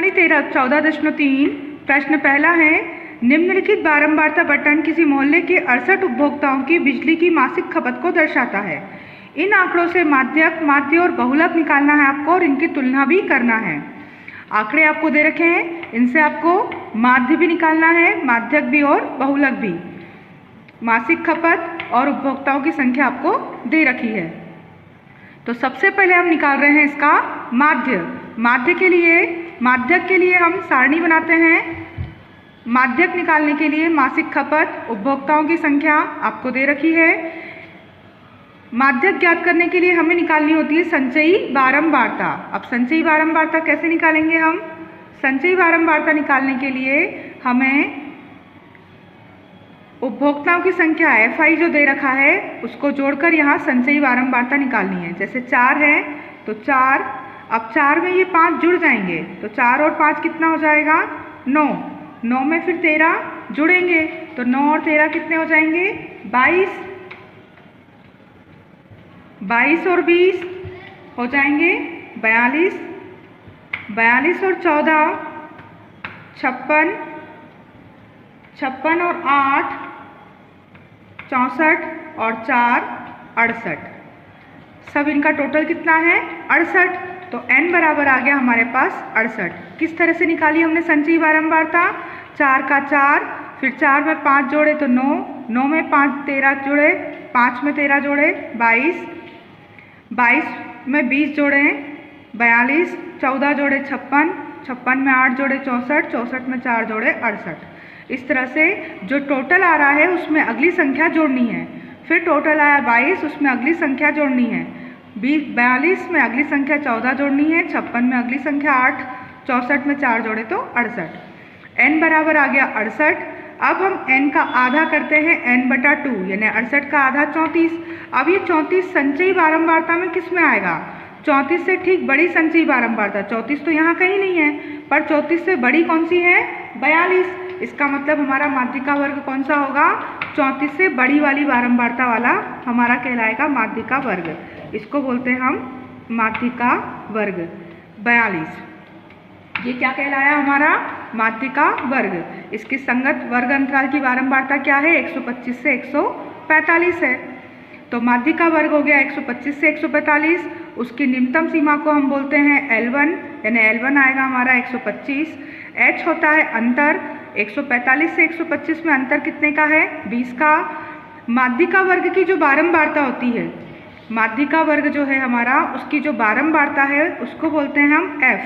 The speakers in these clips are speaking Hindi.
प्रश्नावली 14.3 प्रश्न पहला है, निम्नलिखित बारंबारता बटन किसी मोहल्ले के 68 उपभोक्ताओं की बिजली की मासिक खपत को दर्शाता है। इन आंकड़ों से माध्यक, माध्य और बहुलक निकालना है आपको और इनकी तुलना भी करना है। आंकड़े आपको दे रखे हैं, इनसे आपको माध्य भी निकालना है, माध्यक भी और बहुलक भी। मासिक खपत और उपभोक्ताओं की संख्या आपको दे रखी है। तो सबसे पहले हम निकाल रहे हैं इसका माध्य। माध्यक के लिए हम सारणी बनाते हैं। माध्यक निकालने के लिए मासिक खपत, उपभोक्ताओं की संख्या आपको दे रखी है। माध्यक ज्ञात करने के लिए हमें निकालनी होती है संचयी बारंबारता। अब संचयी बारंबारता कैसे निकालेंगे हम? संचयी बारंबारता निकालने के लिए हमें उपभोक्ताओं की संख्या FI जो दे रखा है उसको जोड़कर यहाँ संचयी बारंबारता निकालनी है। जैसे 4 है तो 4, अब 4 में ये 5 जुड़ जाएंगे तो 4 और 5 कितना हो जाएगा? 9। 9 में फिर 13 जुड़ेंगे तो 9 और 13 कितने हो जाएंगे? 22। 22 और 20 हो जाएंगे 42। 42 और 14 56। 56 और 8 64 और 4 68। सब इनका टोटल कितना है? 68। तो n बराबर आ गया हमारे पास 68। किस तरह से निकाली हमने संचयी बारंबारता? 4 का 4, फिर 4 में 5 जोड़े तो 9, 9 में 5 13 जोड़े, 5 में 13 जोड़े 22, 22 में 20 जोड़े 42, 14 जोड़े 56, 56 में 8 जोड़े 64, 64 में 4 जोड़े 68। इस तरह से जो टोटल आ रहा है उसमें अगली संख्या जोड़नी है। फिर टोटल आया 22, उसमें अगली संख्या जोड़नी है। 42 में अगली संख्या 14 जोड़नी है। 56 में अगली संख्या 8, 64 में 4 जोड़े तो 68। n बराबर आ गया 68। अब हम n का आधा करते हैं n/2, यानी 68 का आधा 34। अब ये 34 संचयी बारंबारता में किस में आएगा? 34 से ठीक बड़ी संचयी बारंबारता। 34 तो यहाँ कहीं नहीं है, पर 34 से बड़ी कौन सी है? 42। इसका मतलब हमारा माध्यिका वर्ग कौन सा होगा? 34 से बड़ी वाली बारंबारता वाला हमारा कहलाएगा माध्यिका वर्ग। इसको बोलते हैं हम माध्यिका वर्ग। 42 ये क्या कहलाया? हमारा माध्यिका वर्ग। इसकी संगत वर्ग अंतराल की बारंबारता क्या है? 125 से 145 है। तो माध्यिका वर्ग हो गया 125 से 145। उसकी निम्नतम सीमा को हम बोलते हैं L1, यानी L1 आएगा हमारा 125। H होता है अंतर। 145 से 125 में अंतर कितने का है? 20 का। माध्यिका वर्ग की जो बारंबारता होती है, माध्यिका वर्ग जो है हमारा, उसकी जो बारंबारता है उसको बोलते हैं हम F,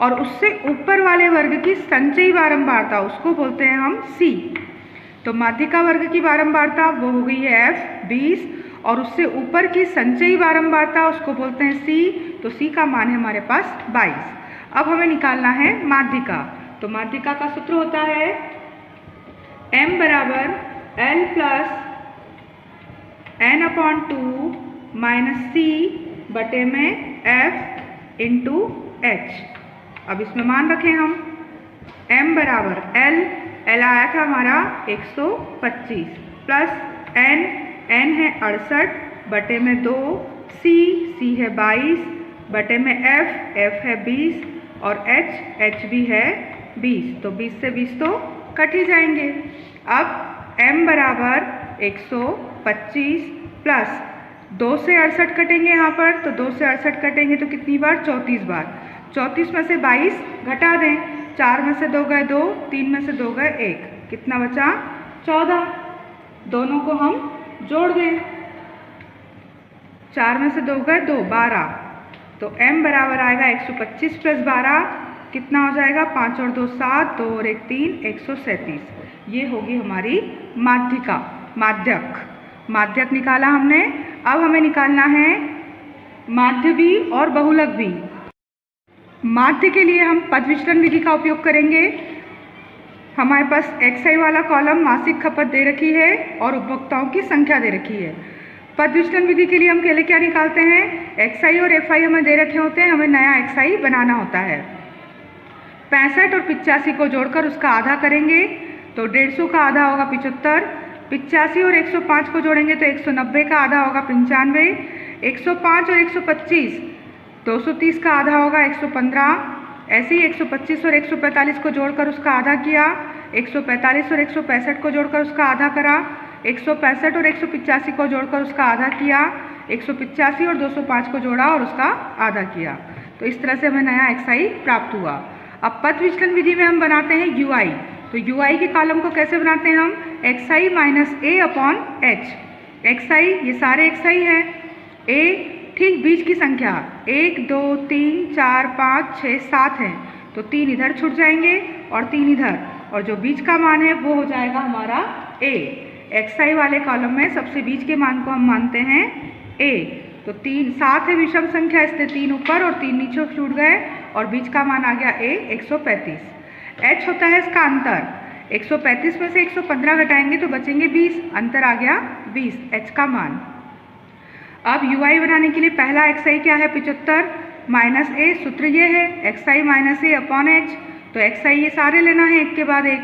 और उससे ऊपर वाले वर्ग की संचयी बारंबारता उसको बोलते हैं हम C। तो माध्यिका वर्ग की बारंबारता वो हो गई है F 20, और उससे ऊपर की संचयी बारंबारता उसको बोलते हैं C। तो C का मान है हमारे पास 22। अब हमें निकालना है माध्यिका। तो माध्यिका का सूत्र होता है m बराबर L plus n/2 minus C बटे में F इंटू H। अब इसमें मान रखें हम m बराबर L आया था हमारा 125 प्लस n है 68 बटे में 2, C है 22 बटे में F है 20 और H भी है 20। तो 20 से 20 तो कट ही जाएंगे। अब m बराबर 125 प्लस 2 से 68 कटेंगे यहाँ पर, तो 2 से 68 कटेंगे तो कितनी बार? 34 बार। 34 में से 22 घटा दें, 4 में से 2 गए 2, 3 में से 2 गए 1, कितना बचा? 14। दोनों को हम जोड़ दें, 4 में से 2 गए 2, 12। तो m बराबर आएगा 125 प्लस 12, कितना हो जाएगा? 5 और 2 7, 2 और 1 3, 137। ये होगी हमारी माध्यिका। माध्यक निकाला हमने। अब हमें निकालना है माध्य भी और बहुलक भी। माध्य के लिए हम पद विचलन विधि का उपयोग करेंगे। हमारे पास XI वाला कॉलम मासिक खपत दे रखी है और उपभोक्ताओं की संख्या दे रखी है। पद विचलन विधि के लिए हम पहले क्या निकालते हैं? XI और FI हमें दे रखे होते हैं, हमें नया XI बनाना होता है। 65 और 85 को जोड़कर उसका आधा करेंगे तो 150 का आधा होगा 75। 85 और 105 को जोड़ेंगे तो 190 का आधा होगा 95। 105 और 125 230 का आधा होगा 115। ऐसे ही 125 और 145 को जोड़कर उसका आधा किया, 145 और 165 को जोड़कर उसका आधा करा, 165 और 185 को जोड़कर उसका आधा किया, 185 और 205 को जोड़ा और उसका आधा किया। तो इस तरह से हमें नया xi प्राप्त हुआ। अब पथ विचलन विधि में हम बनाते हैं ui। तो ui के कॉलम को कैसे बनाते हैं हम? xi minus a upon h। xi ये सारे xi हैं, a ठीक बीच की संख्या 1 2 3 4 5 6 7 है, तो 3 इधर छूट जाएंगे और 3 इधर, और जो बीच का मान है वो हो जाएगा हमारा a। xi वाले कॉलम में सबसे बीच के मान को हम मानते हैं a। तो 3 7 है विषम संख्या, इसलिए 3 ऊपर और 3 नीचे छूट गए और बीच का मान आ गया a 135। h होता है इसका अंतर, 135 में से 115 घटाएंगे तो बचेंगे 20, अंतर आ गया 20 h का मान। अब ui बनाने के लिए पहला xi क्या है? 75 माइनस a, सूत्र ये है xi minus a upon h। तो xi ये सारे लेना है एक के बाद एक,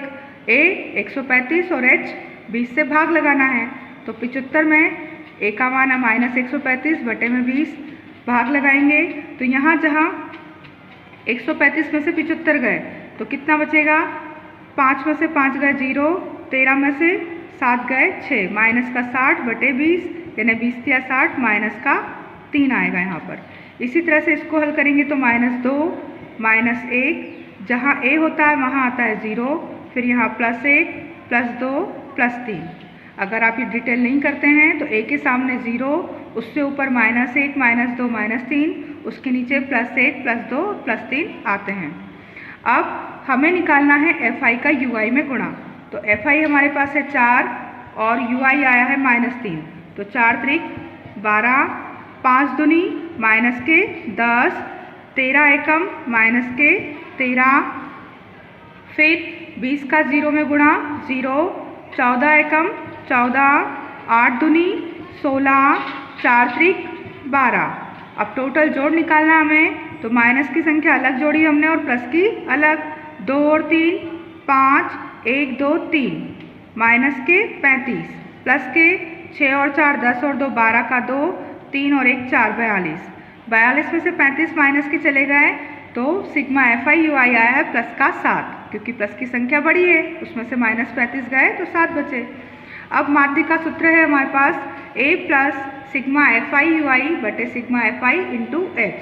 a 135 और h 20 से भाग लगाना है। तो 75 में a का मान है माइनस 135 बटे में 20, भाग लगाएंगे तो यहाँ जहाँ 135 में से 75 गए तो कितना बचेगा? 5 में से 5 गए 0, 13 में से 7 गए 6, माइनस का 60 बटे 20, यानी 20 या 60 माइनस का 3 आएगा यहाँ पर। इसी तरह से इसको हल करेंगे तो -2 -1, जहाँ a होता है वहाँ आता है 0, फिर यहाँ +1 +2 +3। अगर आप ये डिटेल नहीं करते हैं तो a के सामने 0, उससे ऊपर -1 -2 -3, उसके नीचे +1 +2 +3 आते हैं। अब हमें निकालना है fi का ui में गुणा। तो fi हमारे पास है 4 और ui आया है -3, तो 4 त्रिक 12, 5 दूनी माइनस के 10, 13 एकम माइनस के 13, फिर 20 का 0 में गुणा 0, 14 एकम 14, 8 दूनी 16, 4 त्रिक 12। अब टोटल जोड़ निकालना हमें, तो माइनस की संख्या अलग जोड़ी हमने और प्लस की अलग, 2 और 3 5, 1 2 3, माइनस के 35, प्लस के 6 और 4 10 और 2 12 का 2, 3 और 1 4 42। 42 में से 35 माइनस के चले गए तो सिग्मा fi ui आया है प्लस का 7, क्योंकि प्लस की संख्या बड़ी है, उसमें से -35 गए तो 7 बचे। अब माध्य का सूत्र है हमारे पास a plus sigma fi ui बटे sigma fi into h।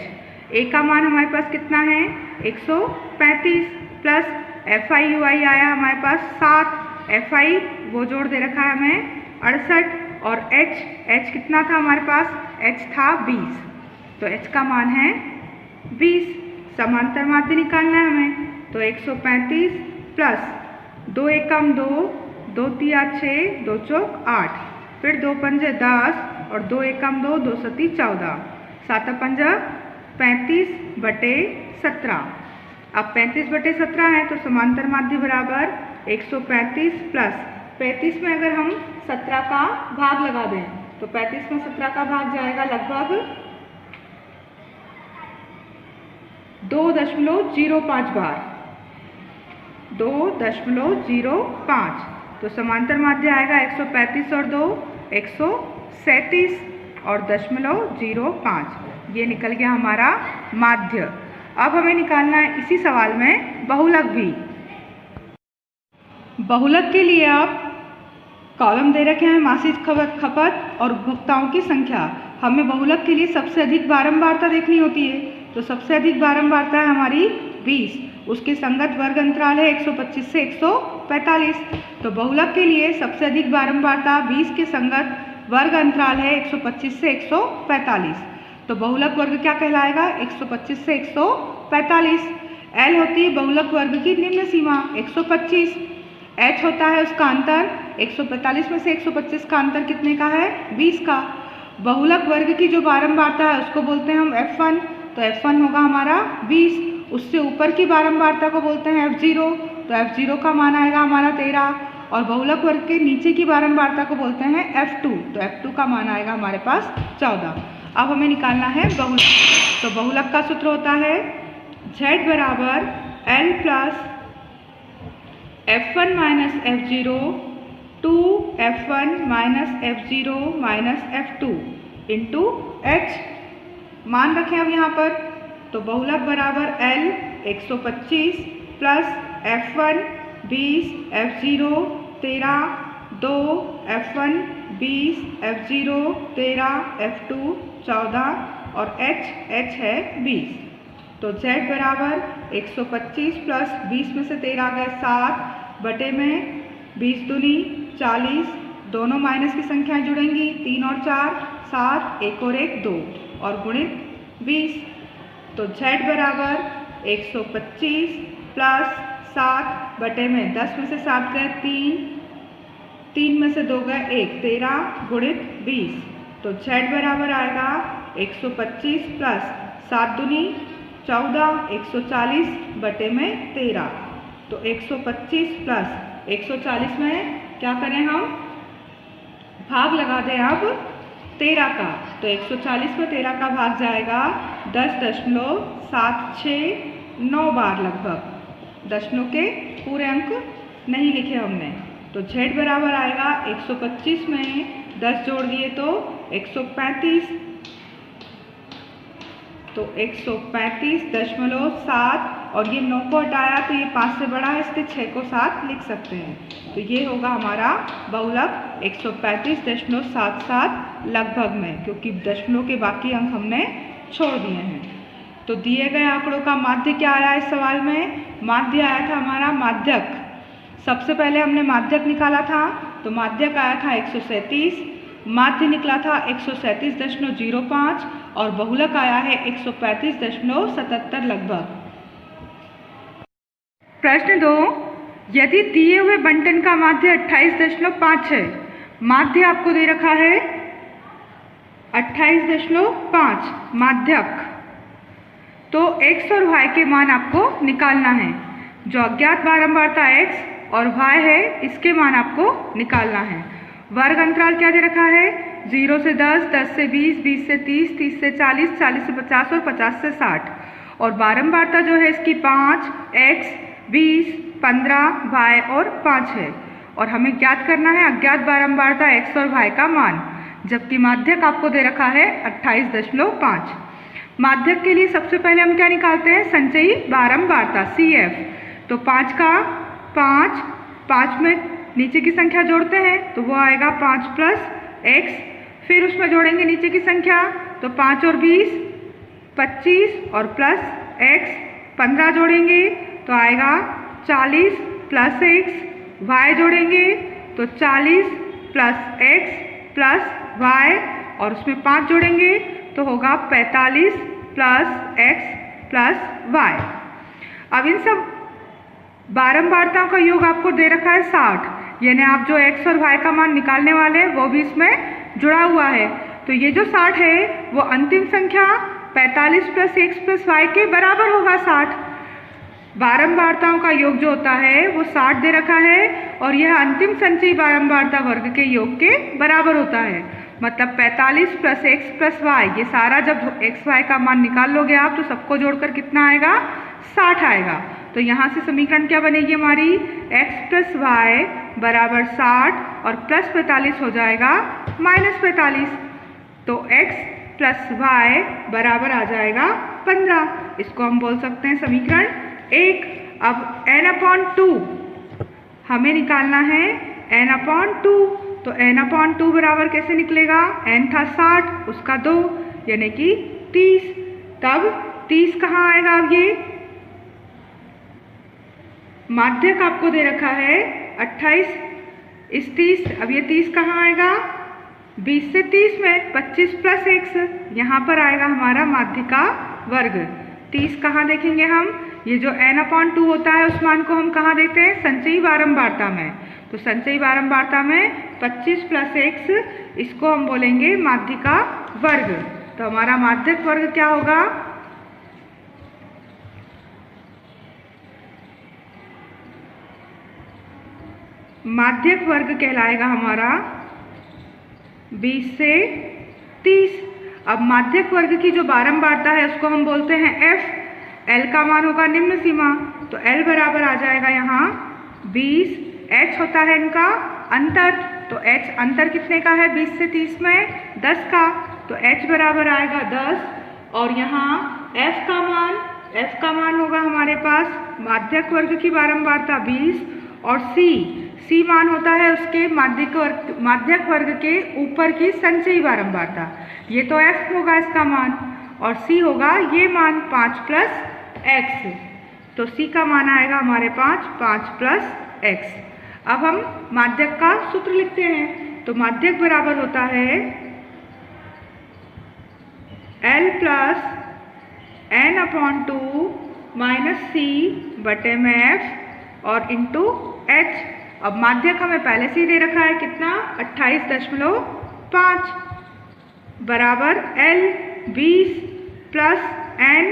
a का मान हमारे पास कितना है? 135 प्लस fi ui आया हमारे पास 7, fi वो जोड़ दे रखा है हमें 68, और h कितना था हमारे पास? h था 20, तो h का मान है 20। समांतर माध्य निकालना है हमें, तो 135 प्लस 2 एकम 2, 2 तिया 6, 2 चौक 8, फिर 2 पंजे 10 और 2 एकम 2, 2 सती 14, 7 पंजा 35 बटे 17। अब 35 बटे 17 है तो समांतर माध्य बराबर 135 प्लस 35 में अगर हम 17 का भाग लगा दें तो 35 में 17 का भाग जाएगा लगभग 2.05 बार, 2.05। तो समांतर माध्य आएगा 135 और 2 137 और 0.05। ये निकल गया हमारा माध्य। अब हमें निकालना है इसी सवाल में बहुलक भी। बहुलक के लिए आप कॉलम दे रखे हैं मासिक खपत और उपभोक्ताओं की संख्या। हमें बहुलक के लिए सबसे अधिक बारंबारता देखनी होती है, तो सबसे अधिक बारंबारता है हमारी 20, उसके संगत वर्ग अंतराल है 125 से 145। तो बहुलक के लिए सबसे अधिक बारंबारता 20 के संगत वर्ग अंतराल है 125 से 145। तो बहुलक वर्ग क्या कहलाएगा? 125 से 145। L होती है बहुलक वर्ग की निम्न सीमा 125। H होता है उसका अंतर, 145 में से 125 का अंतर कितने का है? 20 का। बहुलक वर्ग की जो बारंबारता है उसको बोलते हैं हम F1, तो F1 होगा हमारा 20। उससे ऊपर की बारंबारता को बोलते हैं F0, तो F0 का मान आएगा हमारा 13। और बहुलक वर्ग के नीचे की बारंबारता को बोलते हैं F2, तो F2 का मान आएगा हमारे पास 14। अब हमें निकालना है बहुलक। तो बहुलक का सूत्र होता है Z बराबर L plus F1 minus F0 to F1 minus F0 minus F2 into H। मान रखें अब यहाँ पर, तो बहुलक बराबर L 125 plus F1 20, F0 13, 2 F1 20, F0 13, F2 14 और H है 20। तो Z बराबर 125 प्लस 20 में से 13 गए 7 बटे में 20 दूनी 40, दोनों माइनस की संख्याएं जुड़ेंगी 3 और 4 7, 1 और 1 2 और गुणित 20। तो Z बराबर 125 प्लस 7 बटे में 10 में से 7 गए 3, 3 में से 2 गए 1, 13 गुणित 20। तो Z बराबर आएगा 125 प्लस 7 दूनी 14, 140 बटे में 13। तो 125 प्लस 140 में क्या करें हम, भाग लगा दें अब 13 का। तो 140 में 13 का भाग जाएगा 10.76 बार लगभग। दशमलव के पूरे अंक नहीं लिखे हमने। तो Z बराबर आएगा 125 में 10 जोड़ दिए तो 135। तो 135.7 और ये 9 को हटाया तो ये 5 से बड़ा है, इसलिए 6 को 7 लिख सकते हैं। तो ये होगा हमारा बहुलक 135.77 लगभग में, क्योंकि दशमलव के बाकी अंक हमने छोड़ दिए हैं। तो दिए गए आंकड़ों का माध्य क्या आया इस सवाल में? माध्य आया था हमारा माध्यक। सबसे पहले हमने माध्यक निकाला था, तो माध्यक आया था 137, माध्य निकला था 137.05 और बहुलक आया है 135.77 लगभग। प्रश्न 2, यदि दिए हुए बंटन का माध्य 28.5 है, माध्य आपको दे रखा है 28.5 माध्यक, तो x और y के मान आपको निकालना है। जो अज्ञात बारंबारता x और y है इसके मान आपको निकालना है। वर्ग अंतराल क्या दे रखा है? 0 से 10, 10 से 20, 20 से 30, 30 से 40, 40 से 50 और 50 से 60। और बारंबारता जो है इसकी 5, x, 20, 15, y और 5 है। और हमें ज्ञात करना है अज्ञात बारंबारता x और y का मान, जबकि माध्यक आपको दे रखा है 28.5। माध्यक के लिए सबसे पहले हम क्या निकालते हैं? संचयी बारंबारता CF। तो 5 का 5 में नीचे की संख्या जोड़ते हैं तो वो आएगा 5 प्लस x, फिर उसमें जोड़ेंगे नीचे की संख्या तो 5 और 20 25 और प्लस x 15 जोड़ेंगे तो आएगा 40 प्लस x, y जोड़ेंगे तो 40 प्लस x प्लस y और उसमें 5 जोड़ेंगे तो होगा 45 प्लस x प्लस y। अब इन सब बारंबारताओं का योग आपको दे रखा है 60, यानी आप जो x और y का मान निकालने वाले हैं वो भी इसमें जुड़ा हुआ है। तो ये जो 60 है वो अंतिम संख्या 45 प्लस x प्लस y के बराबर होगा 60। बारंबारताओं का योग जो होता है वो 60 दे रखा है और यह अंतिम संचयी बारंबारता वर्ग के योग के बराबर होता है। मतलब 45 प्लस x प्लस y, ये सारा जब x y का मान निकाल लोगे आप तो सबको जोड़कर कितना आएगा? 60 आएगा। तो यहाँ से समीकरण क्या बनेगी हमारी? x प्लस y बराबर 60 और प्लस 45 हो जाएगा माइनस 45। तो x प्लस y बराबर आ जाएगा 15। इसको हम बोल सकते हैं समीकरण 1। अब n/2 हमें निकालना है n/2। तो n/2 बराबर कैसे निकलेगा? n था 60 उसका 2 यानी कि 30। तब 30 कहाँ आएगा? अब ये माध्यक आपको दे रखा है 28 इस 30, अब ये 30 कहाँ आएगा? 20 से 30 में 25 प्लस x, यहाँ पर आएगा हमारा माध्य का वर्ग। 30 कहाँ देखेंगे हम? ये जो n/2 होता है उस मान को हम कहाँ देते हैं? संचयी बारंबारता में। तो संचयी बारंबारता में 25 प्लस x, इसको हम बोलेंगे माध्य का वर्ग। तो हमारा माध्यक वर्ग क्या होगा? माध्यक वर्ग कहलाएगा हमारा 20 से 30। अब माध्यक वर्ग की जो बारंबारता है उसको हम बोलते हैं f। L का मान होगा निम्न सीमा, तो L बराबर आ जाएगा यहाँ 20। h होता है इनका अंतर, तो h अंतर कितने का है? 20 से 30 में 10 का, तो h बराबर आएगा 10। और यहाँ f का मान F का मान होगा हमारे पास माध्यक वर्ग की बारंबारता 20 और C मान होता है उसके माध्यक वर्ग के ऊपर की संचयी बारंबारता। ये तो F होगा इसका मान और C होगा ये मान 5 + x। तो C का मान आएगा हमारे पास 5 + x। अब हम माध्यक का सूत्र लिखते हैं। तो माध्यक बराबर होता है L + n/2 - C बटे में F और इंटू H। अब माध्यक हमें पहले से ही दे रखा है कितना 28.5 बराबर L 20 + n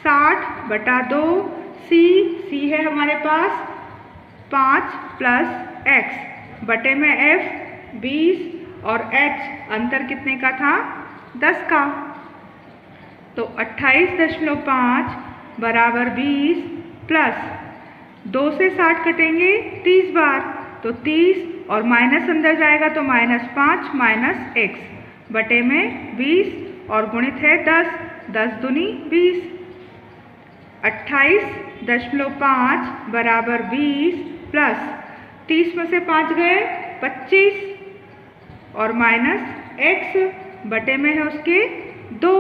60/2 C है हमारे पास 5 + x बटे में F 20 और H अंतर कितने का था 10 का। तो 28.5 बराबर 20 प्लस 2 से 60 कटेंगे 30 बार तो 30 और माइनस अंदर जाएगा तो -5 - x बटे में 20 और गुणित है 10 10 दूनी 20। 28.5 बराबर 20 प्लस 30 में से 5 गए 25 और माइनस x बटे में है उसके 2।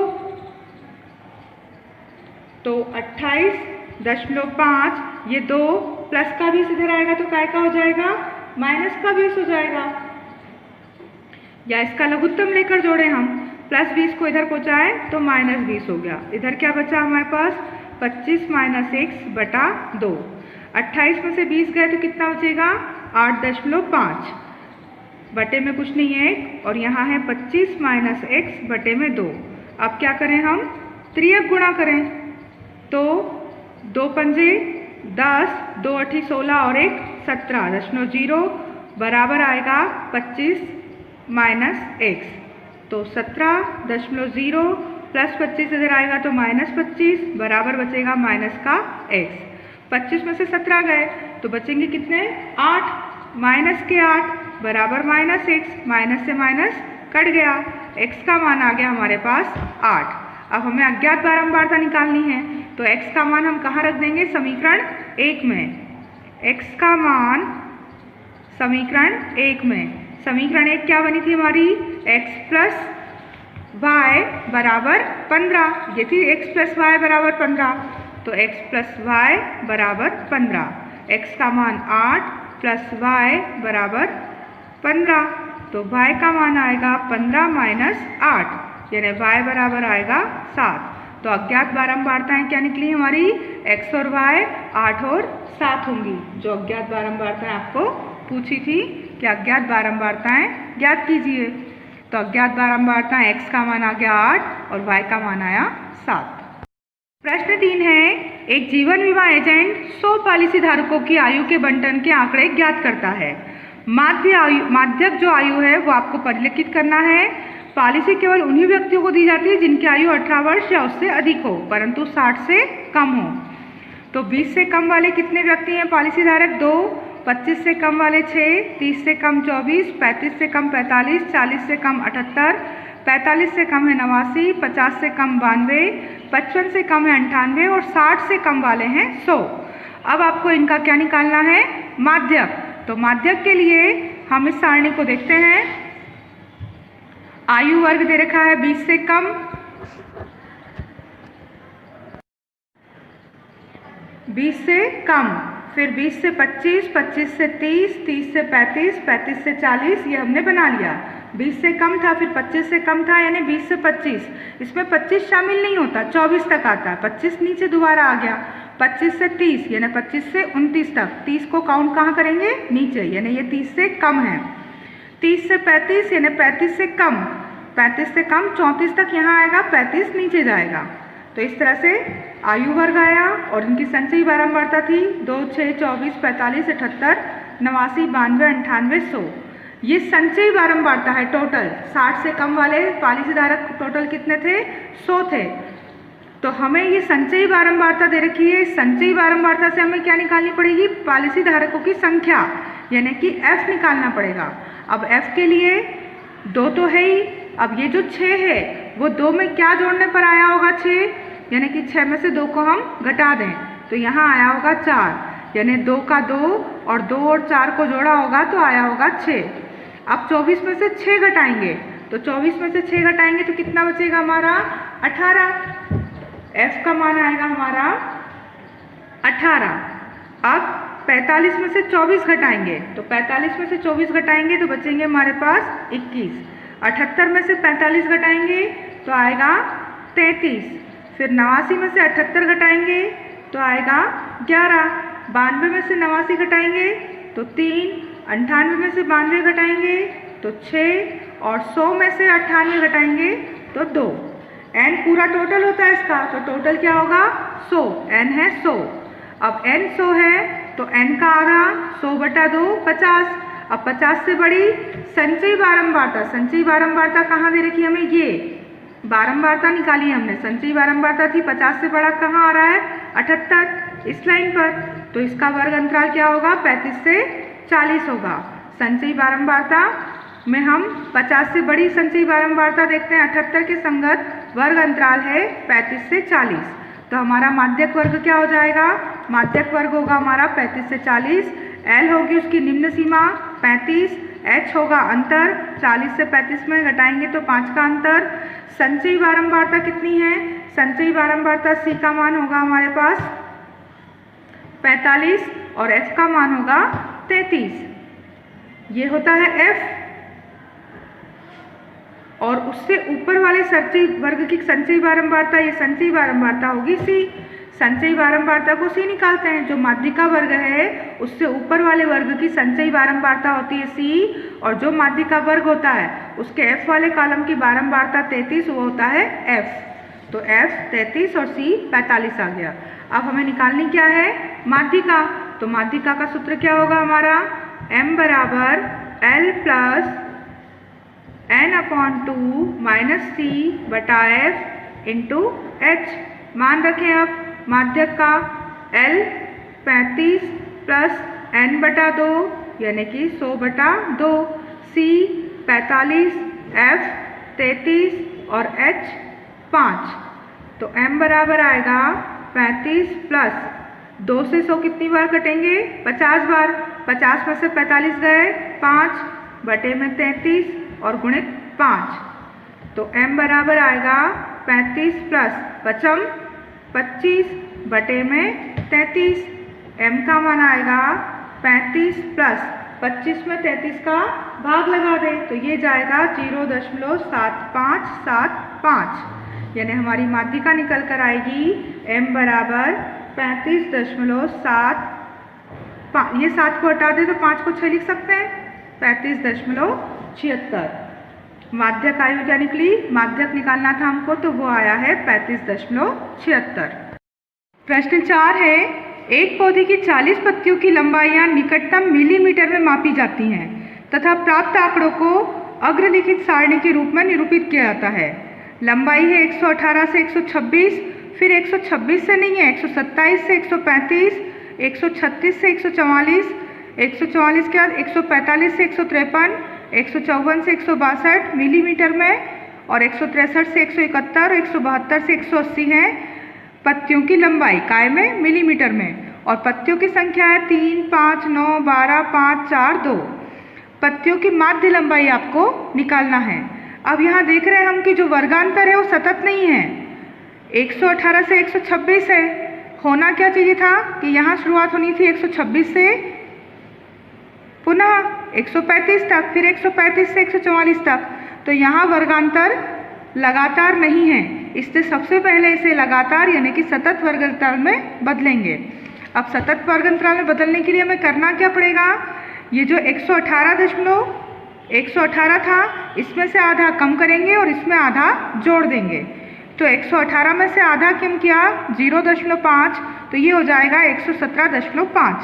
तो 28.5 ये 2 प्लस का 20 इधर आएगा तो काय का हो जाएगा माइनस का 20 हो जाएगा। या इसका लघुत्तम लेकर जोड़े हम +20 को इधर पहुँचाएं तो -20 हो गया। इधर क्या बचा हमारे पास 25 - x बटा 2। 28 में से 20 गए तो कितना बचेगा 8.5 बटे में कुछ नहीं है और यहाँ है 25 - x बटे में 2। अब क्या करें हम त्रियक गुणा करें तो 2 पंजे 10 2 8 16 और 1 17.0 बराबर आएगा 25 - x। तो 17.0 प्लस 25 इधर आएगा तो -25 बराबर बचेगा माइनस का x। 25 में से 17 गए तो बचेंगे कितने 8 माइनस के 8 बराबर -x। माइनस से माइनस कट गया x का मान आ गया हमारे पास 8। अब हमें अज्ञात बारंबारता निकालनी है तो x का मान हम कहाँ रख देंगे समीकरण 1 में। x का मान समीकरण 1 में। समीकरण 1 क्या बनी थी हमारी x + y बराबर 15। ये थी x + y बराबर 15 तो x + y बराबर 15। x का मान 8 + y बराबर 15 तो y का मान आएगा 15 - 8 यानी y बराबर आएगा 7। तो अज्ञात बारंबारताएं क्या निकली हमारी x और y 8 और 7 होंगी। जो अज्ञात बारंबारताएं आपको पूछी थी कि अज्ञात बारंबारताएं ज्ञात कीजिए। तो अज्ञात बारंबारताएं x का मान आ गया 8 और y का मान आया 7। प्रश्न 3 है एक जीवन बीमा एजेंट 100 पॉलिसी धारकों की आयु के बंटन के आंकड़े ज्ञात करता है। माध्यक जो आयु है वो आपको परिलिखित करना है। पॉलिसी केवल उन्हीं व्यक्तियों को दी जाती है जिनकी आयु 18 वर्ष या उससे अधिक हो परंतु 60 से कम हो। तो 20 से कम वाले कितने व्यक्ति हैं पॉलिसी धारक 2, 25 से कम वाले 6, 30 से कम 24, 35 से कम 45, 40 से कम 78, 45 से कम है 89, 50 से कम 92, 55 से कम है 98 और 60 से कम वाले हैं 100। अब आपको इनका क्या निकालना है माध्यक। तो माध्यक के लिए हम इस सारणी को देखते हैं। आयु वर्ग दे रखा है 20 से कम, 20 से कम, फिर 20 से 25, 25 से 30, 30 से 35, 35 से 40 ये हमने बना लिया। 20 से कम था फिर 25 से कम था यानी 20 से 25। इसमें 25 शामिल नहीं होता 24 तक आता है। 25 नीचे दोबारा आ गया। 25 से 30 यानी 25 से 29 तक। 30 को काउंट कहाँ करेंगे नीचे यानी ये 30 से कम है। 30 से 35 यानी 35 से कम, 35 से कम 34 तक यहाँ आएगा, 35 नीचे जाएगा। तो इस तरह से आयु वर्ग आया और इनकी संचयी बारंबारता थी 2, 6, 24, 45, 78, 89, 92, 98, 100। ये संचयी बारंबारता है टोटल। 60 से कम वाले पॉलिसी धारक टोटल कितने थे 100 थे। तो हमें ये संचयी बारंबारता दे रखी है। संचयी बारंबारता से हमें क्या निकालनी पड़ेगी पॉलिसी धारकों की संख्या यानी कि f निकालना पड़ेगा। अब f के लिए 2 तो है ही। अब ये जो 6 है वो 2 में क्या जोड़ने पर आया होगा 6 यानी कि 6 में से 2 को हम घटा दें तो यहाँ आया होगा 4, यानी 2 का 2 और 2 और 4 को जोड़ा होगा तो आया होगा 6। अब 24 में से 6 घटाएंगे तो 24 में से 6 घटाएंगे तो कितना बचेगा हमारा 18। f का मान आएगा हमारा 18। अब 45 में से 24 घटाएंगे तो 45 में से 24 घटाएंगे तो बचेंगे हमारे पास 21। 78 में से 45 घटाएंगे तो आएगा 33। फिर 89 में से 78 घटाएंगे तो आएगा 11। 92 में से 89 घटाएंगे तो 3। 98 में से 92 घटाएंगे तो 6 और 100 में से 98 घटाएंगे तो 2। n पूरा टोटल होता है इसका, तो टोटल क्या होगा 100, n है 100। अब n 100 है तो n का आधा 100/2 50। अब 50 से बड़ी संचयी बारंबारता, संचयी बारंबारता कहाँ दे रखी हमें, ये बारंबारता निकाली हमने, संचयी बारंबारता थी 50 से बड़ा कहाँ आ रहा है 78 इस लाइन पर, तो इसका वर्ग अंतराल क्या होगा 35 से 40 होगा। संचयी बारंबारता में हम 50 से बड़ी संचयी बारंबारता देखते हैं 78 के संगत वर्ग अंतराल है 35 से 40, तो हमारा माध्यक वर्ग क्या हो जाएगा, माध्यक वर्ग होगा हमारा 35 से 40। L होगी उसकी निम्न सीमा 35, H होगा अंतर 40 से 35 में घटाएंगे तो 5 का अंतर। संचयी बारंबारता कितनी है, संचयी बारंबारता C का मान होगा हमारे पास 45 और F का मान होगा 33। ये होता है F, और उससे ऊपर वाले संचयी वर्ग की संचयी बारंबारता, ये संचयी बारंबारता होगी C। संचयी बारंबारता को C निकालते हैं, जो माध्यिका वर्ग है उससे ऊपर वाले वर्ग की संचयी बारंबारता होती है C, और जो माध्यिका वर्ग होता है उसके F वाले कॉलम की बारंबारता 33, वो होता है F। तो F 33 और C 45 आ गया। अब हमें निकालनी क्या है, माध्यिका। तो माध्यिका का सूत्र क्या होगा हमारा, m बराबर L plus n/2 minus C/F into H। मान रखें अब माध्यक का L 35 प्लस n/2 यानी कि 100/2, C 45, F 33 और H 5। तो m बराबर आएगा 35 प्लस 2 से 100 कितनी बार कटेंगे, 50 बार। 50 में से 45 गए 5/33 और गुणित 5, तो m बराबर आएगा 35 प्लस 25/33। m का मान आएगा 35 प्लस 25 में 33 का भाग लगा दें तो ये जाएगा 0.7575, यानी हमारी माध्यिका निकल कर आएगी m बराबर 35.75। ये 7 को हटा दे तो 5 को 6 लिख सकते हैं, 35.76। माध्यक आयु क्या निकली, माध्यक निकालना था हमको तो वो आया है 35.76। प्रश्न 4 है, एक पौधे की 40 पत्तियों की लंबाइयां निकटतम मिलीमीटर में मापी जाती हैं तथा प्राप्त आंकड़ों को अग्रलिखित सारणी के रूप में निरूपित किया जाता है। लंबाई है 118 से 126, फिर 126 से नहीं है, 127 से 135, 136 से 144, 144 के बाद 145 से 153, 154 से 162 मिलीमीटर में, और 163 से 171, 172 से 180 है पत्तियों की लंबाई काय में, मिलीमीटर में, और पत्तियों की संख्या है 3, 5, 9, 12, 5, 4, 2। पत्तियों की माध्य लंबाई आपको निकालना है। अब यहाँ देख रहे हैं हम कि जो वर्गांतर है वो सतत नहीं है, 118 से 126 है। होना क्या चाहिए था कि यहाँ शुरुआत होनी थी 126 से पुनः 135 तक, फिर 135 से 144 तक, तो यहाँ वर्गांतर लगातार नहीं है, इससे सबसे पहले इसे लगातार यानी कि सतत वर्गांतराल में बदलेंगे। अब सतत वर्गांतराल में बदलने के लिए हमें करना क्या पड़ेगा, ये जो 118 था इसमें से आधा कम करेंगे और इसमें आधा जोड़ देंगे। तो 118 में से आधा कम किया 0.5, तो ये हो जाएगा 117.5,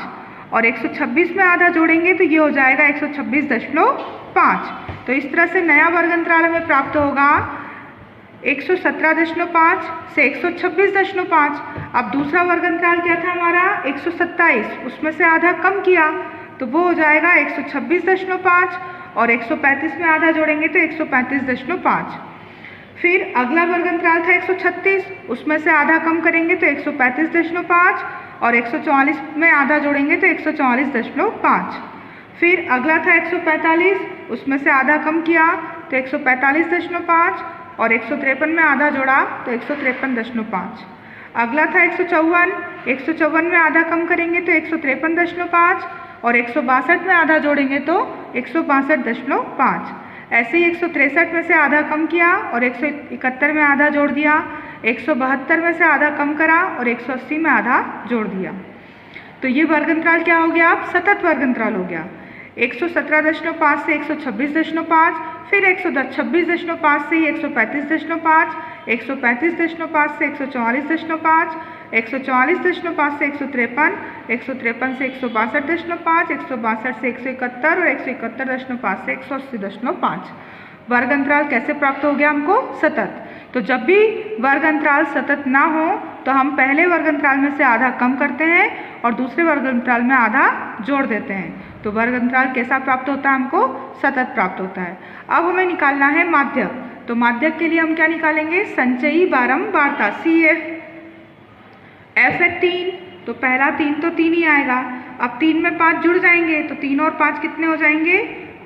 और 126 में आधा जोड़ेंगे तो ये हो जाएगा 126.5। तो इस तरह से नया वर्गांतराल हमें प्राप्त होगा 117.5 से 126.5। अब दूसरा वर्गांतराल क्या था हमारा 127, उसमें से आधा कम किया तो वो हो जाएगा 126.5, और 135 में आधा जोड़ेंगे तो 135.5। फिर अगला वर्ग अंतराल था 136, उसमें से आधा कम करेंगे तो 135.5 और 144 में आधा जोड़ेंगे तो 144.5। फिर अगला था 145, उसमें से आधा कम किया तो 145.5 और 153 में आधा जोड़ा तो 153.5। अगला था 154 में आधा कम करेंगे तो 153.5 और 162 में आधा जोड़ेंगे तो 162.5। ऐसे ही 163 में से आधा कम किया और 171 में आधा जोड़ दिया, 172 में से आधा कम करा और 180 में आधा जोड़ दिया। तो ये वर्ग अंतराल क्या हो गया? आप सतत वर्ग अंतराल हो गया। 117.5 से 126.5, फिर 126.5 से 135.5, 135.5 से 144.5, 144.5 से 153, 153 से 162.5, 162 से 171 और 171.5 से 180.5। वर्ग अंतराल कैसे प्राप्त हो गया हमको? सतत। तो जब भी वर्ग अंतराल सतत ना हो तो हम पहले वर्ग अंतराल में से आधा कम करते हैं और दूसरे वर्ग अंतराल में आधा जोड़ देते हैं। तो वर्ग अंतराल कैसा प्राप्त होता है? हमको सतत प्राप्त होता है। अब हमें निकालना है माध्यक। तो माध्यक के लिए हम क्या निकालेंगे? संचयी बारंबारता CF। F है 3, तो पहला 3 तो 3 ही आएगा। अब 3 में 5 जुड़ जाएंगे तो 3 और 5 कितने हो जाएंगे?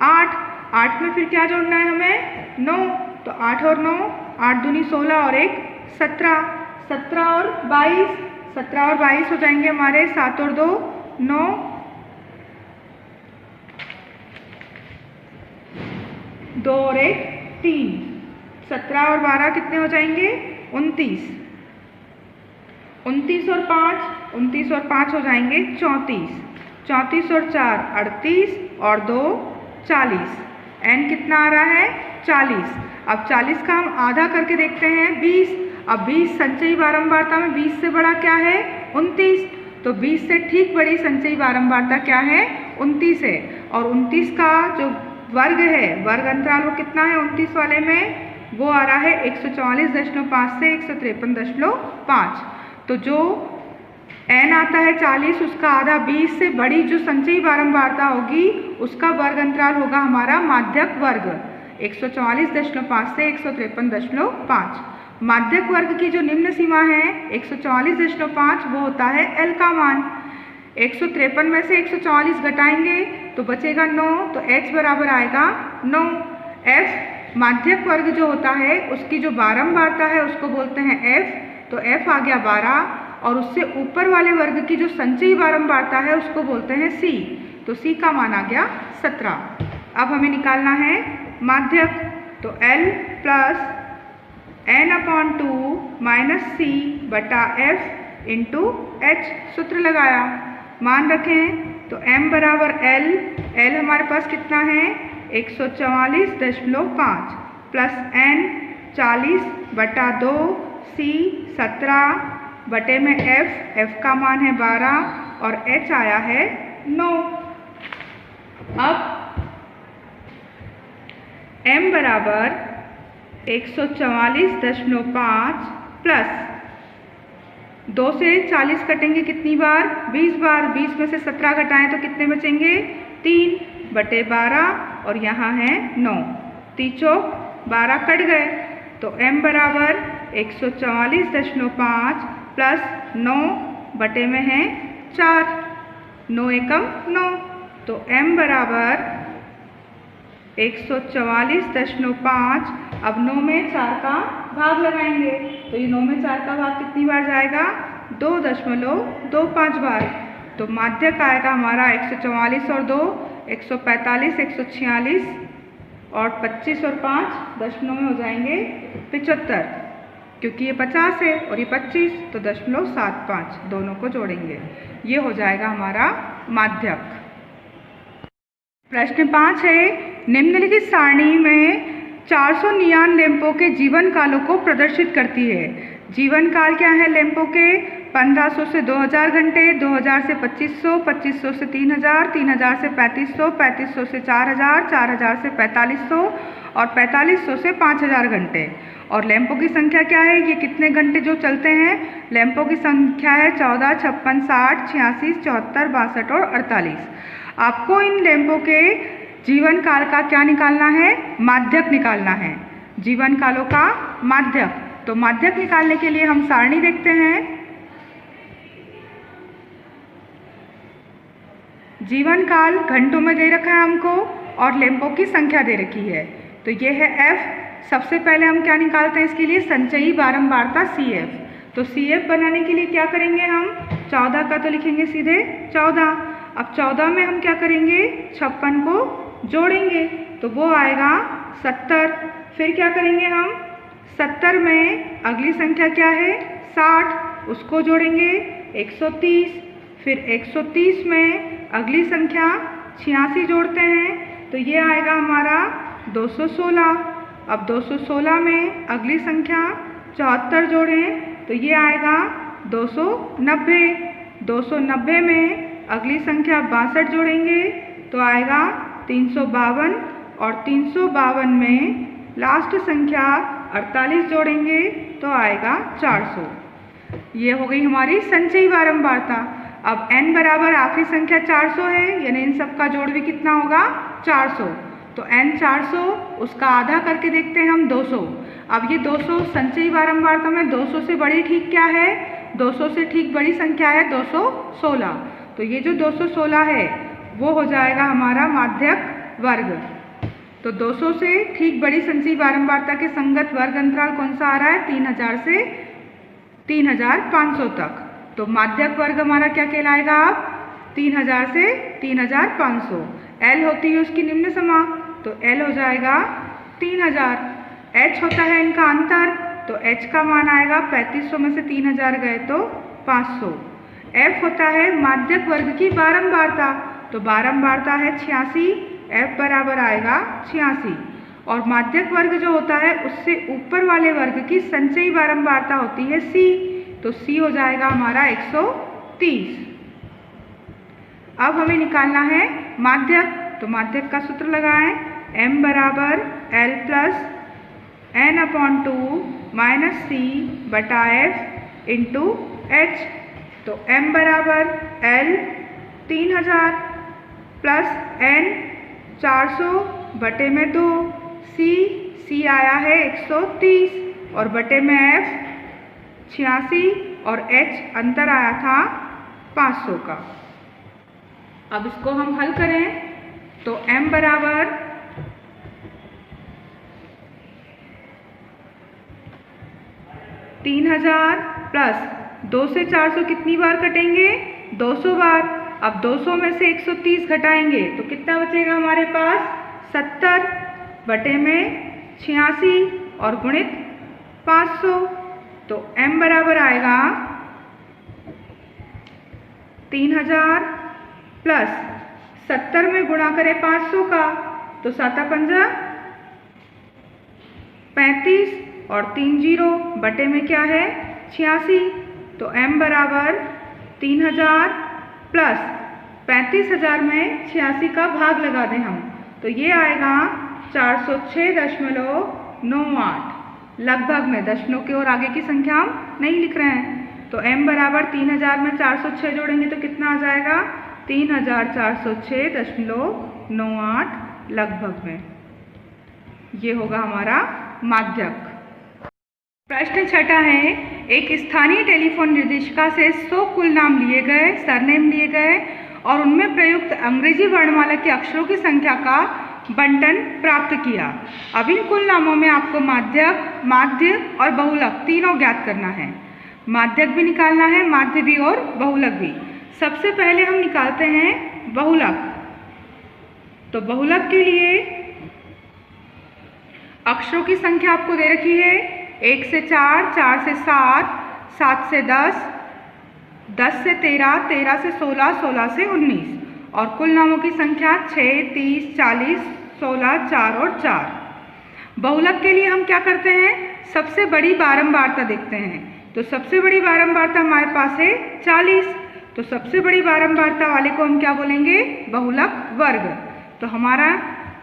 8। 8 में फिर क्या जोड़ना है हमें? 9। तो 8 और 9, 8 दूनी 16 और 1 17, 17 और 22, 17 और 22 हो जाएंगे हमारे 7 और 2 9, 2 और 1 3, 17 और 12 कितने हो जाएंगे? 29, 29 और 5 हो जाएंगे 34, 34 और 4 38 और 2 40। n कितना आ रहा है? 40। अब 40 का हम आधा करके देखते हैं 20। अब 20 संचयी बारंबारता में 20 से बड़ा क्या है? 29। तो 20 से ठीक बड़ी संचयी बारंबारता क्या है? 29 है। और 29 का जो वर्ग है, वर्ग अंतराल वो कितना है 29 वाले में? वो आ रहा है 144.5 से 153.5। तो जो n आता है 40, उसका आधा 20 से बड़ी जो संचयी बारंबारता होगी उसका वर्ग अंतराल होगा हमारा माध्यक वर्ग 144.5 से 153.5। माध्यक वर्ग की जो निम्न सीमा है 144.5 वो होता है L का मान। 153 में से 144 घटाएंगे तो बचेगा 9, तो h बराबर आएगा 9। f माध्यक वर्ग जो होता है उसकी जो बारंबारता है उसको बोलते हैं f। तो f आ गया 12 और उससे ऊपर वाले वर्ग की जो संचयी बारंबारता है उसको बोलते हैं c। तो c का मान आ गया 17। अब हमें निकालना है माध्यक। तो L plus n/2 minus c बटा f इंटू h सूत्र लगाया। मान रखें तो m बराबर L हमारे पास कितना है? 144.5 प्लस n 40 बटा 2 c 17 बटे में f का मान है 12 और h आया है 9। अब m बराबर 144.5 प्लस 2 से 40 कटेंगे कितनी बार? 20 बार। 20 में से 17 घटाएं तो कितने बचेंगे? 3 बटे 12 और यहाँ है 9। 3 चौक 12 कट गए। तो m बराबर 144.5 प्लस 9 बटे में है 4, 9 एकम 9। तो m बराबर 144.5। अब 9 में 4 का भाग लगाएंगे तो ये 9 में 4 का भाग कितनी बार जाएगा? 2.25 बार। तो माध्यक आएगा हमारा 144 और 2 145, 146 और 25 और 5 दशमलव में हो जाएंगे 75, क्योंकि ये 50 है और ये 25 तो 0.75 दोनों को जोड़ेंगे, ये हो जाएगा हमारा माध्यक। प्रश्न 5 है, निम्नलिखित सारणी में 400 नियॉन लैंपों के जीवन कालों को प्रदर्शित करती है। जीवन काल क्या है लैंपों के? 1500 से 2000 घंटे, 2000 से 2500, 2500 से 3000, 3000 से 3500, 3500 से 4000, 4000 से 4500 और 4500 से 5000 घंटे। और लैंपों की संख्या क्या है? ये कितने घंटे जो चलते हैं? लैंपों की संख्या है 14, 56, 60, 86, 74, 62 और 48। आपको इन लैंपों के जीवन काल का क्या निकालना है? माध्यक निकालना है। जीवन कालों का माध्यक। तो माध्यक निकालने के लिए हम सारणी देखते हैं। जीवन काल घंटों में दे रखा है हमको और लैंपों की संख्या दे रखी है। तो ये है F। सबसे पहले हम क्या निकालते हैं इसके लिए, संचयी बारंबारता CF। तो CF बनाने के लिए क्या करेंगे हम, 14 का तो लिखेंगे सीधे 14। अब 14 में हम क्या करेंगे, 56 को जोड़ेंगे तो वो आएगा 70। फिर क्या करेंगे हम, 70 में अगली संख्या क्या है 60, उसको जोड़ेंगे 130। फिर 130 में अगली संख्या 86 जोड़ते हैं तो ये आएगा हमारा 216। अब 216 में अगली संख्या 74 जोड़ें तो ये आएगा 290। 290 में अगली संख्या 62 जोड़ेंगे तो आएगा 352 और 352 में लास्ट संख्या 48 जोड़ेंगे तो आएगा 400। ये हो गई हमारी संचयी बारंबारता। अब n बराबर आखिरी संख्या 400 है, यानी इन सब का जोड़ भी कितना होगा 400। तो n 400, उसका आधा करके देखते हैं हम 200। अब ये 200 संचयी बारंबारता में 200 से बड़ी ठीक क्या है, 200 से ठीक बड़ी संख्या है 216। तो ये जो 216 है वो हो जाएगा हमारा माध्यक वर्ग। तो 200 से ठीक बड़ी संचयी बारंबारता के संगत वर्ग अंतराल कौन सा आ रहा है, 3000 से 3500 तक। तो माध्यक वर्ग हमारा क्या कहलाएगा, अब 3000 से 3500। L होती है उसकी निम्न समा, तो L हो जाएगा 3000। H होता है इनका अंतर, तो H का मान आएगा 3500 में से 3000 गए तो 500। F होता है माध्यक वर्ग की बारंबारता, तो बारंबारता है 86, F बराबर आएगा 86। और माध्यक वर्ग जो होता है उससे ऊपर वाले वर्ग की संचयी बारंबारता होती है C, तो C हो जाएगा हमारा 130। अब हमें निकालना है माध्यक, तो माध्यक का सूत्र लगाएं, M बराबर L plus n/2 minus C बटा F इंटू H। तो M बराबर L 3000 प्लस N 400 बटे में 2, C आया है 130 और बटे में F 86 और H अंतर आया था 500 का। अब इसको हम हल करें तो M बराबर 3000 प्लस 2 से 400 कितनी बार कटेंगे, 200 बार। अब 200 में से 130 घटाएंगे तो कितना बचेगा हमारे पास, 70 बटे में 86 और गुणित 500। तो M बराबर आएगा 3000 प्लस 70 में गुणा करें 500 का तो 7×5 35 और 3 0 बटे में क्या है 86। तो M बराबर 3000 प्लस 35000 में 86 का भाग लगा दें हम, तो ये आएगा 406.98। लगभग में, दशमलव के और आगे की संख्या हम नहीं लिख रहे हैं। तो M बराबर 3000 में 406 जोड़ेंगे तो कितना आ जाएगा, 3406.98 लगभग में। ये होगा हमारा माध्यक। प्रश्न छठा है, एक स्थानीय टेलीफोन निर्देशिका से 100 कुल नाम लिए गए, सरनेम लिए गए और उनमें प्रयुक्त अंग्रेजी वर्णमाला के अक्षरों की संख्या का बंटन प्राप्त किया। अब इन कुल नामों में आपको माध्यक, माध्य और बहुलक तीनों ज्ञात करना है। माध्यक भी निकालना है, माध्य भी और बहुलक भी। सबसे पहले हम निकालते हैं बहुलक। तो बहुलक के लिए अक्षरों की संख्या आपको दे रखी है, 1 से 4, 4 से 7, 7 से 10, 10 से 13, 13 से 16, 16 से 19 और कुल नामों की संख्या 6, 30, 40, 16, 4 और 4। बहुलक के लिए हम क्या करते हैं, सबसे बड़ी बारंबारता देखते हैं। तो सबसे बड़ी बारंबारता हमारे पास है 40, तो सबसे बड़ी बारंबारता वाले को हम क्या बोलेंगे, बहुलक वर्ग। तो हमारा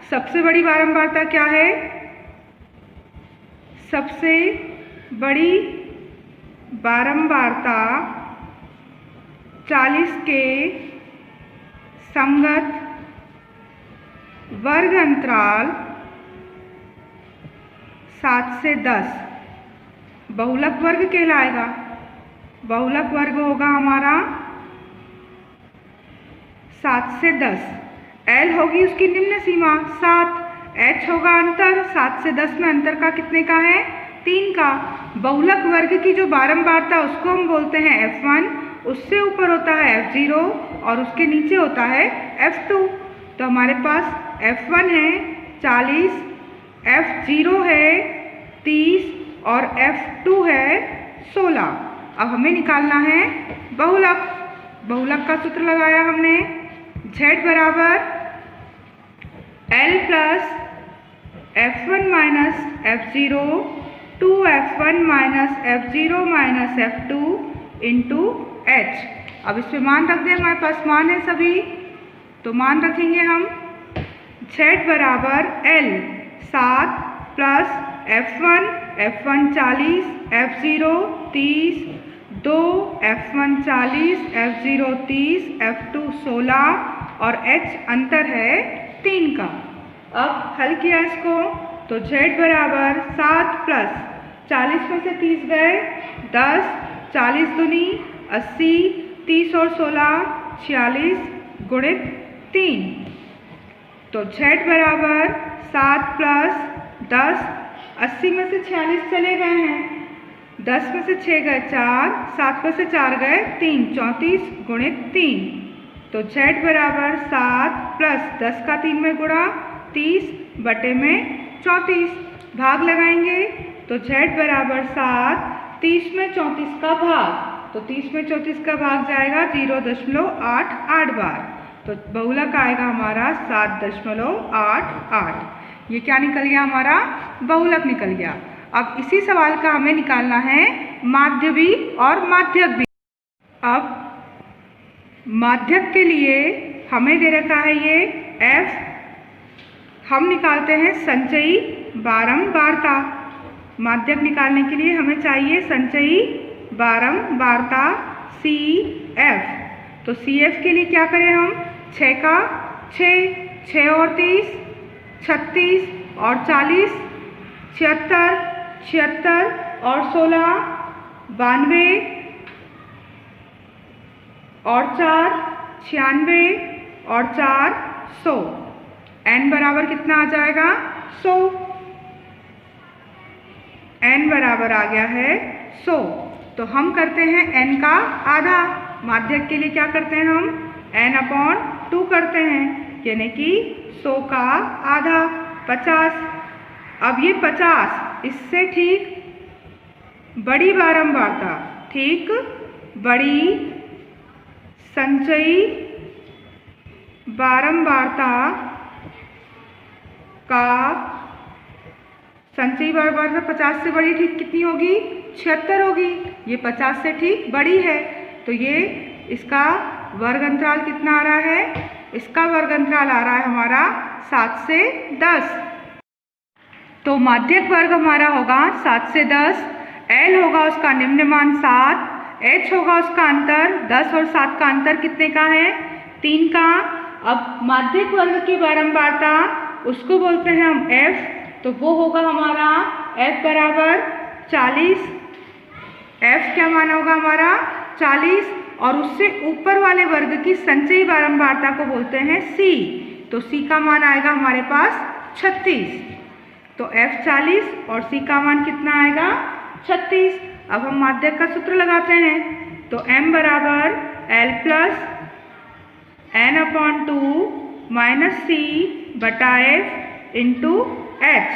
सबसे बड़ी बारंबारता क्या है, सबसे बड़ी बारंबारता 40 के संगत वर्ग अंतराल 7 से 10 बहुलक वर्ग कहलाएगा। बहुलक वर्ग होगा हमारा 7 से 10। L होगी उसकी निम्न सीमा 7। H होगा अंतर, 7 से 10 में अंतर का कितने का है? 3 का। बहुलक वर्ग की जो बारंबारता उसको हम बोलते हैं F1, उससे ऊपर होता है F0 और उसके नीचे होता है F2। तो हमारे पास F1 है 40, F0 है 30 और F2 है 16। अब हमें निकालना है बहुलक। बहुलक का सूत्र लगाया हमने, Z बराबर L plus F1 minus F0 2F1 minus F0 minus F2 into H। अब इस पे मान रख दें, हमारे पास मान है सभी, तो मान रखेंगे हम। Z बराबर L 7 plus F1 40 F0 30 2 F1 40 F0 30 F2 16 और H अंतर है 3 का। अब हल किया इसको तो Z बराबर 7 प्लस 40 में से 30 गए 10, 40 दूनी 80, 30 और 16 46 गुणित 3। तो Z बराबर 7 प्लस 10, 80 में से 46 चले गए हैं, 10 में से 6 गए 4, 7 में से 4 गए 3, 34 गुणित 3। तो Z बराबर 7 प्लस 10 का 3 में गुणा 30 बटे में 34, भाग लगाएंगे तो Z बराबर 7, 30 में 34 का भाग, तो 30 में 34 का भाग जाएगा 0.88 बार। तो बहुलक आएगा हमारा 7.88। ये क्या निकल गया? हमारा बहुलक निकल गया। अब इसी सवाल का हमें निकालना है माध्य भी और माध्यक भी। अब माध्यक के लिए हमें दे रखा है ये F, हम निकालते हैं संचयी बारंबारता। माध्यक निकालने के लिए हमें चाहिए संचयी बारंबारता CF। तो CF के लिए क्या करें हम? 6 का 6 और 30 36 और 40 76 76 और 16 92 और 4 96 और 4 100। n बराबर कितना आ जाएगा? 100। n बराबर आ गया है 100। तो हम करते हैं n का आधा। माध्यक के लिए क्या करते हैं हम? n/2 करते हैं, यानी कि 100 का आधा 50। अब ये 50 इससे ठीक बड़ी बारंबारता, ठीक बड़ी संचयी बारंबारता का संचयी बारंबारता 50 से बड़ी ठीक कितनी होगी? 76 होगी। ये 50 से ठीक बड़ी है, तो ये इसका वर्ग अंतराल कितना आ रहा है? इसका वर्ग अंतराल आ रहा है हमारा 7 से 10। तो माध्यक वर्ग हमारा होगा 7 से 10। L होगा उसका निम्न मान 7, H होगा उसका अंतर 10 और 7 का अंतर कितने का है? 3 का। अब माध्यक वर्ग की बारंबारता उसको बोलते हैं हम F, तो वो होगा हमारा F बराबर 40। F क्या मान होगा हमारा? 40। और उससे ऊपर वाले वर्ग की संचयी बारंबारता को बोलते हैं C, तो C का मान आएगा हमारे पास 36। तो F 40 और C का मान कितना आएगा? 36। अब हम माध्यक का सूत्र लगाते हैं, तो M बराबर L plus n/2 minus C बटा F इंटू H।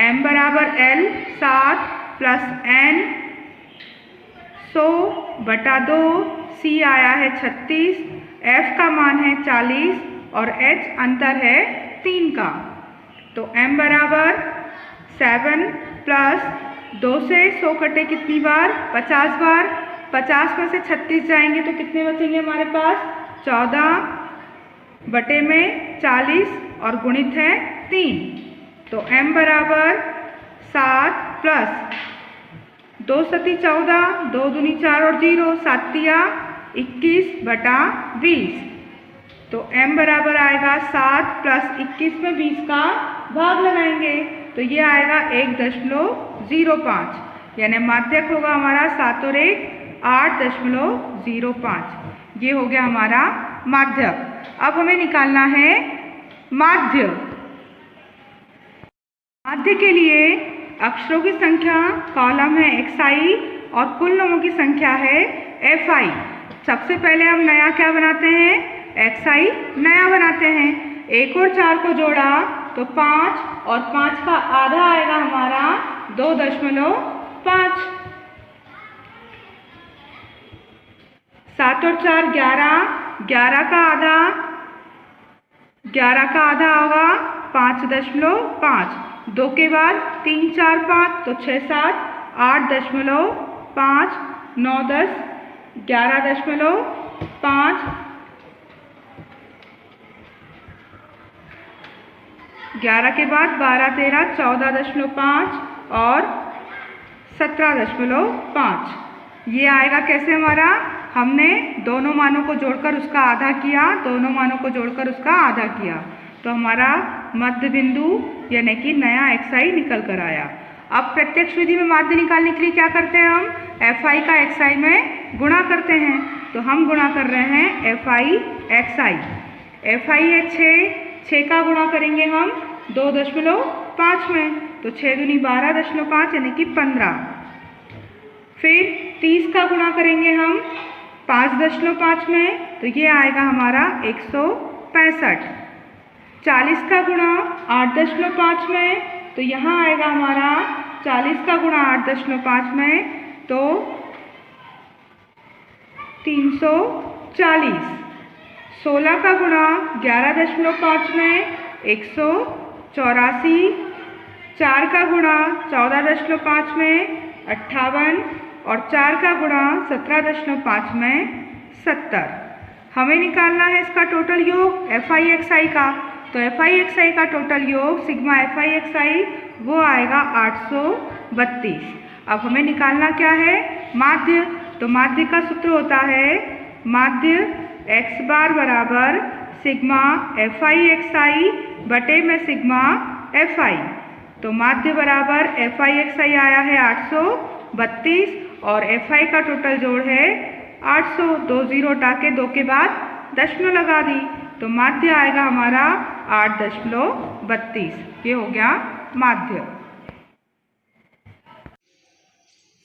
M बराबर L 7 प्लस N 100 बटा 2, C आया है 36, F का मान है 40 और H अंतर है 3 का। तो M बराबर 7 प्लस 2 से 100 कटे कितनी बार? 50 बार। 50 में से 36 जाएंगे तो कितने बचेंगे हमारे पास? 14 बटे में 40 और गुणित है 3। तो M बराबर 7 प्लस 2 सती 14, 2 दूनी 4 और 0, 7 तिया 21 बटा 20। तो M बराबर आएगा 7 प्लस 21 में 20 का भाग लगाएंगे तो ये आएगा 1.05, यानी माध्यक होगा हमारा 7 और 1 8.05। ये हो गया हमारा माध्यक। अब हमें निकालना है माध्य। माध्य के लिए अक्षरों की संख्या कॉलम है xi और कुल नोमों की संख्या है fi। सबसे पहले हम नया क्या बनाते हैं, xi नया बनाते हैं। 1 और 4 को जोड़ा तो 5 और 5 का आधा आएगा हमारा 2.5। 7 और 4 11, 11 का आधा होगा 5.5। 2 के बाद 3 4 5 तो 6 7 8.5 9 10 11.5 11 के बाद 12 13 14.5 और 17.5। ये आएगा कैसे हमारा, हमने दोनों मानों को जोड़कर उसका आधा किया, दोनों मानों को जोड़कर उसका आधा किया, तो हमारा मध्य बिंदु यानी कि नया xi निकल कर आया। अब प्रत्यक्ष विधि में माध्य निकालने के लिए क्या करते हैं, हम fi का xi में गुणा करते हैं। तो हम गुणा कर रहे हैं fi xi। fi है 6 का गुणा करेंगे हम 2.5 में, तो 6 दूनी 12.5 यानी कि 15। फिर 30 का गुणा करेंगे हम 5.5 में, तो ये आएगा हमारा 165। 40 का गुणा 8.5 में, तो यहाँ आएगा हमारा 40 का गुणा 8.5 में तो 340। 16 का गुणा 11.5 में 184। 4 का गुणा 14.5 में 58 और 4 का गुणा 17.5 में 70। हमें निकालना है इसका टोटल योग fi xi का। तो fi xi का टोटल योग सिग्मा fi xi वो आएगा 832। अब हमें निकालना क्या है, माध्य। तो माध्य का सूत्र होता है माध्य x बार बराबर सिग्मा fi xi बटे में सिग्मा fi। तो माध्य बराबर fi xi आया है 832 और fi का टोटल जोड़ है 800। 2 0 हटा के 2 के बाद दशमलव लगा दी, तो माध्य आएगा हमारा 8.32। ये हो गया माध्य।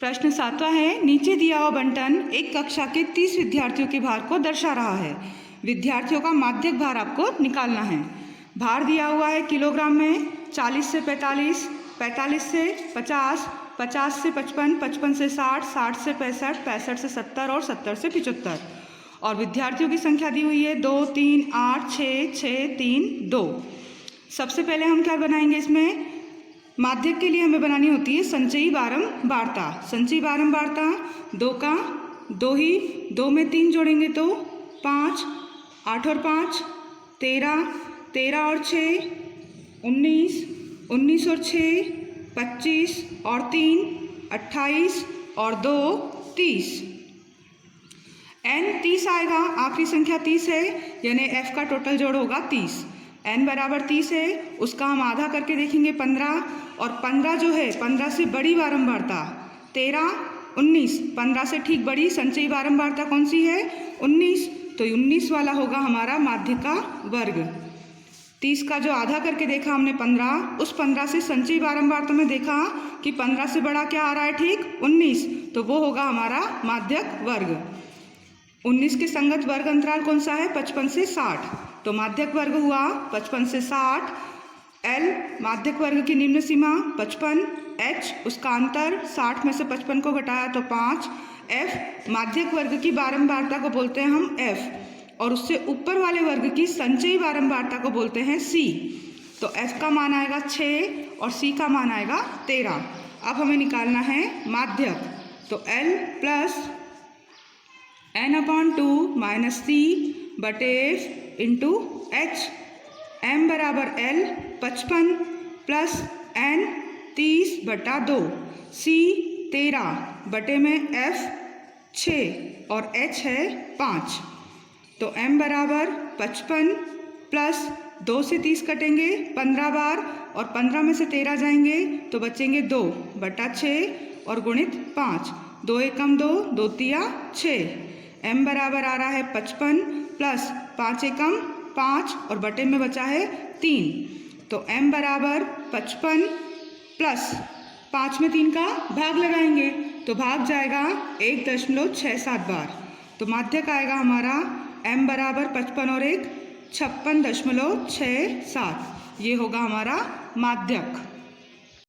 प्रश्न 7वां है, नीचे दिया हुआ बंटन एक कक्षा के 30 विद्यार्थियों के भार को दर्शा रहा है। विद्यार्थियों का माध्यक भार आपको निकालना है। भार दिया हुआ है किलोग्राम में, 40 से 45, 45 से 50, 50 से 55, 55 से 60, 60 से 65, 65 से 70 और 70 से 75। और विद्यार्थियों की संख्या दी हुई है 2 3 8 6 6 3 2। सबसे पहले हम क्या बनाएंगे, इसमें माध्यक के लिए हमें बनानी होती है संचयी बारंबारता। संचयी बारंबारता 2 का 2 ही, 2 में 3 जोड़ेंगे तो 5, 8 और 5 13, 13 और 6 19, 19 और 6 25 और 3 28 और 2 30। n 30 आएगा, आखिरी संख्या 30 है, यानी f का टोटल जोड़ होगा 30। n बराबर 30 है, उसका हम आधा करके देखेंगे 15, और 15 जो है 15 से बड़ी बारंबारता 13, 19, 15 से ठीक बड़ी संचयी बारंबारता कौन सी है 19, तो 19 वाला होगा हमारा माध्य का वर्ग। 30 का जो आधा करके देखा हमने 15, उस 15 से संचयी बारंबारता में देखा कि 15 से बड़ा क्या आ रहा है ठीक 19, तो वो होगा हमारा माध्यक वर्ग। 19 के संगत वर्ग अंतराल कौन सा है 55 से 60, तो माध्यक वर्ग हुआ 55 से 60। L माध्यक वर्ग की निम्न सीमा 55, H उसका अंतर 60 में से 55 को घटाया तो 5, F माध्यक वर्ग की बारंबारता को बोलते हैं हम F, और उससे ऊपर वाले वर्ग की संचयी बारंबारता को बोलते हैं C। तो F का मान आएगा 6 और C का मान आएगा 13। अब हमें निकालना है माध्यक, तो L plus n/2 minus C बटे F इंटू H। M बराबर L 55 प्लस N 30/2, C 13 बटे में F 6 और H है 5। तो M बराबर 55 प्लस 2 से 30 कटेंगे 15 बार और 15 में से 13 जाएंगे तो बचेंगे 2 बटा 6 और गुणित 5। 2 एकम 2, 2 तिया 6। m बराबर आ रहा है 55 प्लस 5 एकम 5 और बटे में बचा है 3। तो m बराबर 55 प्लस 5 में 3 का भाग लगाएंगे तो भाग जाएगा 1.67 बार। तो माध्यक आएगा हमारा m बराबर 55 और 1 56.67। ये होगा हमारा माध्यक।